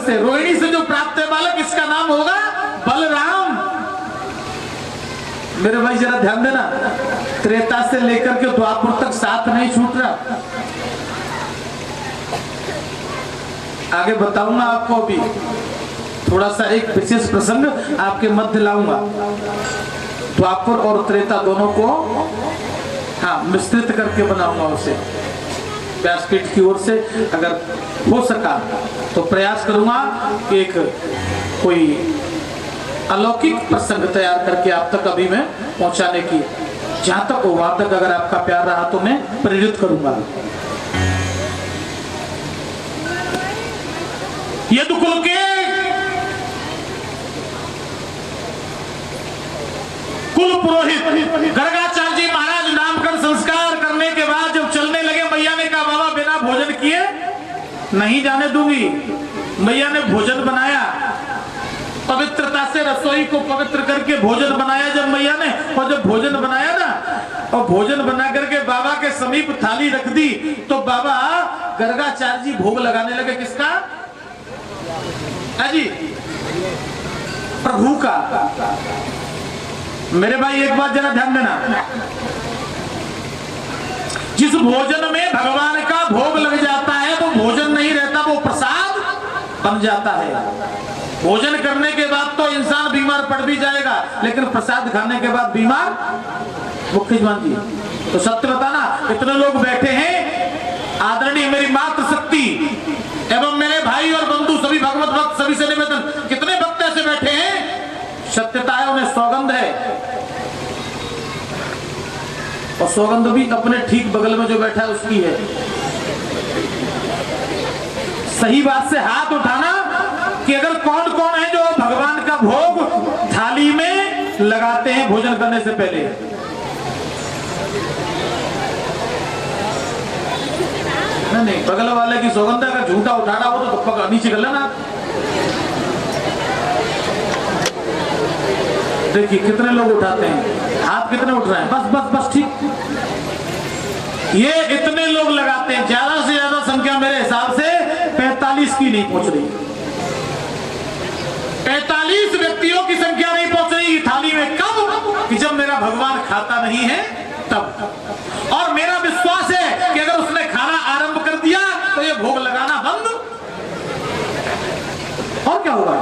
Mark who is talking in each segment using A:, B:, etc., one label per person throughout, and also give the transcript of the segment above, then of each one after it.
A: से, रोहिणी से जो प्राप्त है बालक, इसका नाम होगा बलराम। मेरे भाई जरा ध्यान देना, त्रेता से लेकर के द्वापर तक साथ नहीं छूट रहा। आगे बताऊंगा आपको, अभी थोड़ा सा एक विशेष प्रसंग आपके मध्य लाऊंगा। द्वापर और त्रेता दोनों को हाँ मिश्रित करके बनाऊंगा उसे। व्यासपीठ की ओर से अगर हो सका तो प्रयास करूंगा कि एक कोई अलौकिक प्रसंग तैयार करके आप तक अभी मैं पहुंचाने की, जहां तक हो वहां तक अगर आपका प्यार रहा तो मैं प्रेरित करूंगा। यदुकुल के कुल पुरोहित गर्गाचार्य जी महाराज नामकरण संस्कार करने के बाद जब चलने लगे, मैया ने कहा बाबा बिना भोजन किए नहीं जाने दूंगी। मैया ने भोजन बनाया, पवित्रता से रसोई को पवित्र करके भोजन बनाया जब मैया ने, और जब भोजन बनाया ना और भोजन बना करके बाबा के समीप थाली रख दी, तो बाबा गर्गाचार्य जी भोग लगाने लगे। किसका? अजी प्रभु का। मेरे भाई एक बात जरा ध्यान देना, जिस भोजन में भगवान का भोग लग जाता है तो भोजन नहीं रहता, वो प्रसाद बन जाता है। भोजन करने के बाद तो इंसान बीमार पड़ भी जाएगा, लेकिन प्रसाद खाने के बाद बीमार मुख्यमान जी तो सत्य बताना। इतने लोग बैठे हैं, आदरणीय मेरी मातृशक्ति एवं मेरे भाई और बंधु सभी भगवत भक्त सभी से निवेदन, कितने भक्त ऐसे बैठे हैं, सत्यता है, उन्हें सौगंध है, और सौगंध भी अपने ठीक बगल में जो बैठा है उसकी है। सही बात से हाथ उठाना कि अगर कौन कौन है जो भगवान का भोग थाली में लगाते हैं भोजन करने से पहले। नहीं, बगल वाले की सौगंध अगर झूठा उठाना हो तो नीचे कर लेना। देखिए कितने लोग उठाते हैं, हाथ कितने उठ रहे हैं, बस बस बस ठीक। ये इतने लोग लगाते हैं, ज्यादा से ज्यादा संख्या मेरे हिसाब से 45 की नहीं पहुंच रही, 45 व्यक्तियों की संख्या नहीं पहुंच रही थाली में। कब? कि जब मेरा भगवान खाता नहीं है तब। और मेरा विश्वास है कि अगर उसने खाना आरंभ कर दिया तो ये भोग लगाना बंद, और क्या होगा?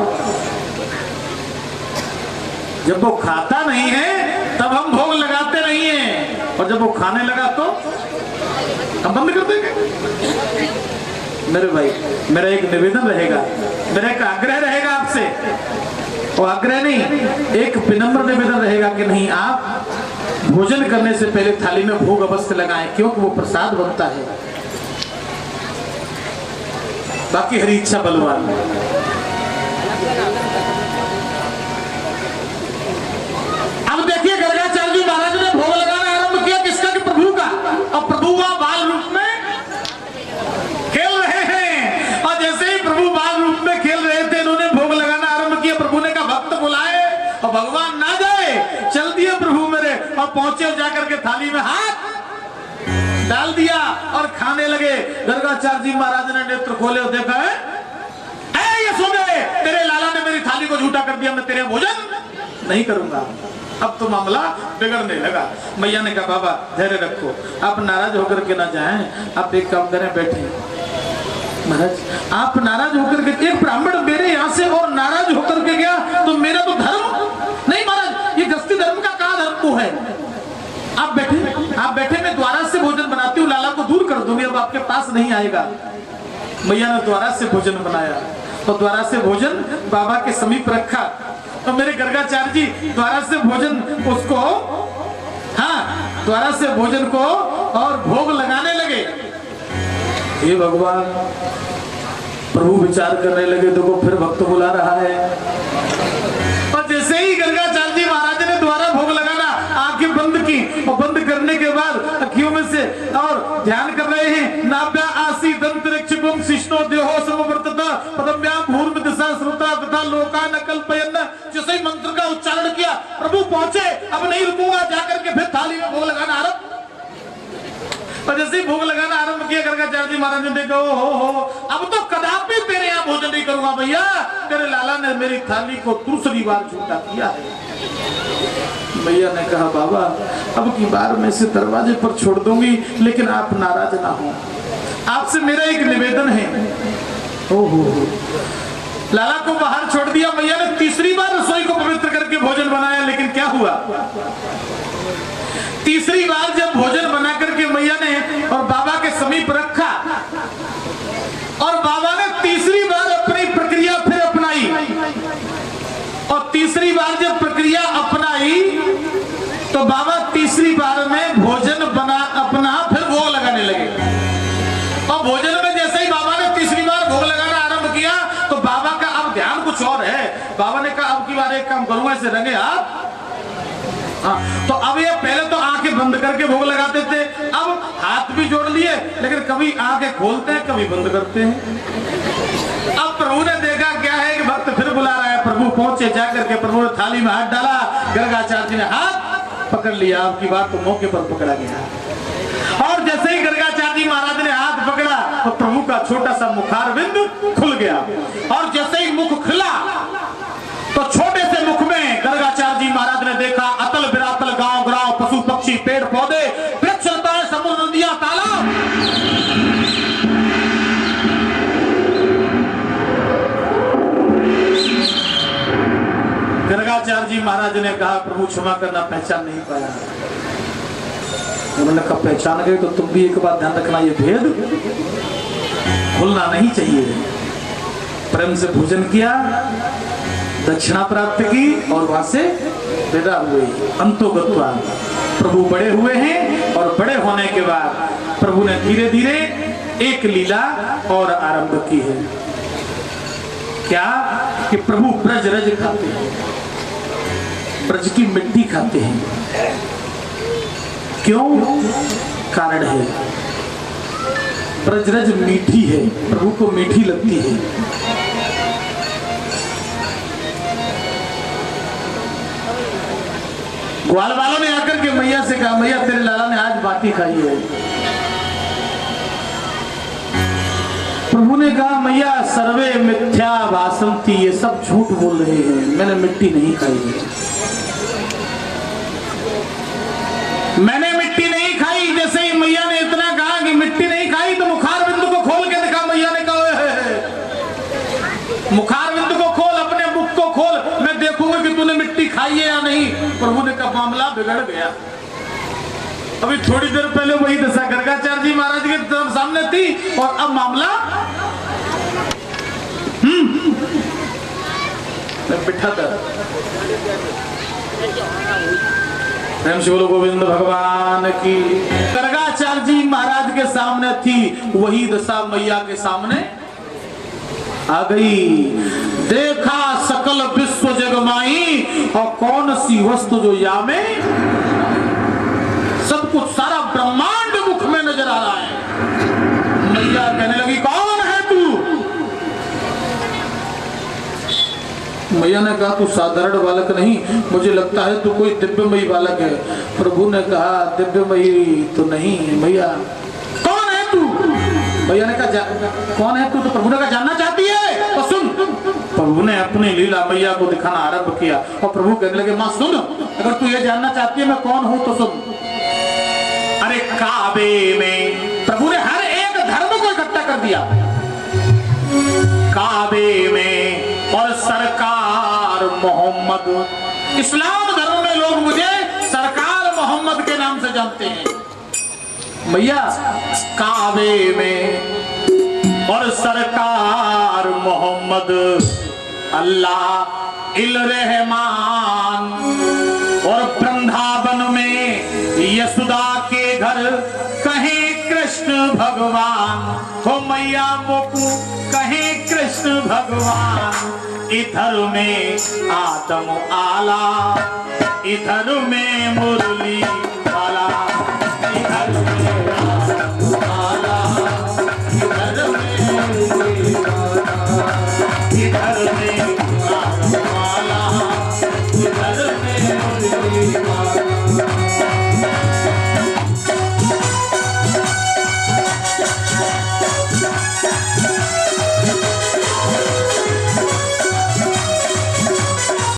A: जब वो खाता नहीं है तब हम भोग लगाते नहीं हैं, और जब वो खाने लगा तो हम बंद कर देंगे। मेरे भाई मेरा एक निवेदन रहेगा, मेरा एक आग्रह रहेगा आपसे, और आग्रह नहीं एक विनम्र निवेदन रहेगा कि नहीं, आप भोजन करने से पहले थाली में भोग अवश्य लगाएं, क्योंकि वो प्रसाद बनता है। बाकी हरी इच्छा बलवान। अब देखिए गर्गाचार्य जी महाराज ने भोग लगाना आरंभ किया, किसका? कि प्रभु का। और प्रभु वहां बाल रूप में खेल रहे हैं, और जैसे ही प्रभु बाल रूप में खेल रहे थे इन्होंने भोग लगाना आरंभ किया। प्रभु ने कहा भक्त बुलाए और भगवान ना जाए, चल दिए प्रभु मेरे, और पहुंचे और जाकर के थाली में हाथ डाल दिया और खाने लगे। गर्गाचार्य जी महाराज ने नेत्र खोले और देखा है, ये सुन गए, तेरे लाला ने मेरी थाली को झूठा कर दिया, मैं तेरे भोजन नहीं करूंगा। अब तो मामला बिगड़ने लगा। मैया ने कहा बाबा धैर्य रखो, आप नाराज होकर के ना जाएं, आप एक काम करें, बैठे। महाराज आप नाराज होकर के, एक ब्राह्मण मेरे यहाँ से और नाराज होकर के गया तो मेरा तो धर्म नहीं। महाराज ये गृहस्थी धर्म का कहा धर्म को है? आप बैठे, मैं द्वारा से भोजन बनाती हूँ, लाला को दूर कर दूंगी, अब आपके पास नहीं आएगा। मैया ने द्वारा से भोजन बनाया, तो द्वारा से भोजन बाबा के समीप रखा, तो मेरे गर्गाचार्य जी द्वारा से भोजन उसको, हाँ द्वारा से भोजन को और भोग लगाने लगे। हे भगवान, प्रभु विचार करने लगे, देखो फिर भक्त बुला रहा है। और जैसे ही गर्गाचार्य जी महाराज ने द्वारा भोग लगाना, आंखें बंद की, और बंद करने के बाद अखियों में से और ध्यान कर रहे हैं, नाभ्या आसी दंतरिक्षुम शिष्णो देहो समवर्तता पदम्याम भूर्म दिशा श्रुता तथा लोका नकल्पयन्। जैसे ही मंत्र का उच्चारण किया प्रभु पहुंचे, अब नहीं रुकूंगा, जाकर के फिर थाली में भोग लगाना आरंभ। और जैसे ही भोग लगाना आरंभ किया गर्गाचार्य जी महाराज ने देखा, हो अब तो कदापि तेरे यहाँ भोजन नहीं करूंगा भैया, तेरे लाला ने मेरी थाली को दूसरी बार झूठा किया है। भैया ने कहा बाबा अब की बार मैं इसे दरवाजे पर छोड़ दूंगी, लेकिन आप नाराज ना हो, आपसे मेरा एक निवेदन है। ओहो, लाला को बाहर छोड़ दिया। मैया ने तीसरी बार रसोई को पवित्र करके भोजन बनाया, लेकिन क्या हुआ, तीसरी बार जब भोजन बना करके मैया ने और बाबा के समीप रखा और बाबा ने तीसरी बार अपनी प्रक्रिया फिर अपनाई, और तीसरी बार जब प्रक्रिया अपनाई तो बाबा तीसरी बार में भोजन बना अपना फिर भोग लगाने लगे। और भोजन में जैसे ही बाबा ने तीसरी बार भोग लगाना आरंभ किया तो बाबा का अब ध्यान कुछ और है। बाबा ने कहा अब की बार एक काम करूंगा, इसे रंगे हाथ। तो अब ये पहले तो आंखें बंद करके भोग लगाते थे, अब हाथ भी जोड़ लिए, लेकिन कभी आंखें खोलते हैं कभी बंद करते हैं। अब प्रभु ने देखा क्या है कि भक्त फिर बुला रहा है। प्रभु पहुंचे, जाकर के प्रभु ने थाली में हाथ डाला, गर्गाचार्य जी ने हाथ पकड़ लिया। आपकी बात तो मौके पर पकड़ा गया, और जैसे ही गर्गाचार्य जी महाराज ने हाथ पकड़ा तो प्रभु का छोटा सा मुखारविंद खुल गया, और जैसे ही मुख खुला तो छोटे से मुख में गर्गाचार्य जी महाराज ने देखा अतल विरातल गांव ग्राम पशु पक्षी पेड़ पौधे वृक्ष लताएं समुद्र नदियां तालाब। गर्गाचार्य जी महाराज ने कहा प्रभु क्षमा करना, पहचान नहीं पाया। उन्होंने कहा पहचान गए तो तुम भी एक बात ध्यान रखना, ये भेद खुलना नहीं चाहिए। प्रेम से भोजन किया, दक्षिणा प्राप्त की और वहां से विदा हुए। अंतोगत्वा प्रभु बड़े हुए हैं, और बड़े होने के बाद प्रभु ने धीरे धीरे एक लीला और आरंभ की है। क्या कि प्रभु ब्रज रज खाते हैं, ब्रज की मिट्टी खाते हैं। क्यों? कारण है ब्रज रज मीठी है, प्रभु को मीठी लगती है। ग्वाल वालों ने आकर के मैया से कहा मैया तेरे लाला ने आज बाटी खाई है। प्रभु ने कहा मैया सर्वे मिथ्या भाषन्ति, ये सब झूठ बोल रहे हैं, मैंने मिट्टी नहीं खाई है, मैंने मिट्टी नहीं खाई। जैसे ही मैया ने इतना कहा कि मिट्टी नहीं खाई तो मुखारविंद को खोल के दिखा। मैया ने कहा मुखारविंद को खोल, अपने मुख को खोल, मैं देखूंगा कि तूने मिट्टी खाई है या नहीं। प्रभु ने कहा मामला बिगड़ गया। अभी थोड़ी देर पहले वही दशा गर्गाचार्य जी महाराज के सामने थी, और अब मामला बिठा था। प्रेम से बोलो गोविंद भगवान की। गर्गाचार्य जी महाराज के सामने थी, वही दशा मैया के सामने आ गई। देखा सकल विश्व जगमाई, और कौन सी वस्तु जो या में, सब कुछ सारा ब्रह्मांड मुख में नजर आ रहा है। मैया कहने लगी कौन है तू? मैया ने कहा तू साधारण बालक नहीं, मुझे लगता है तू कोई दिव्यमयी बालक है। प्रभु ने कहा दिव्यमयी तो नहीं मैया, कौन है तू? मैया ने कहा कौन है तू? तो प्रभु ने कहा जानना चाहती है तो सुन। प्रभु ने अपनी लीला मैया को दिखाना आरंभ किया, और प्रभु कहने लगे मां सुन, अगर तू ये जानना चाहती है मैं कौन हूं तो सुन। अरे काबे में प्रभु ने हर एक धर्म को इकट्ठा कर दिया। काबे में और सरकार मोहम्मद, इस्लाम धर्म में लोग मुझे सरकार मोहम्मद के नाम से जानते हैं। मैया काबे में और सरकार मोहम्मद, अल्लाह इल रहमान, और वृंदावन में यशोदा के घर कहे कृष्ण भगवान। हो मैया मोकू कहे कृष्ण भगवान। इधर में आदम आला, इधर में मुरली।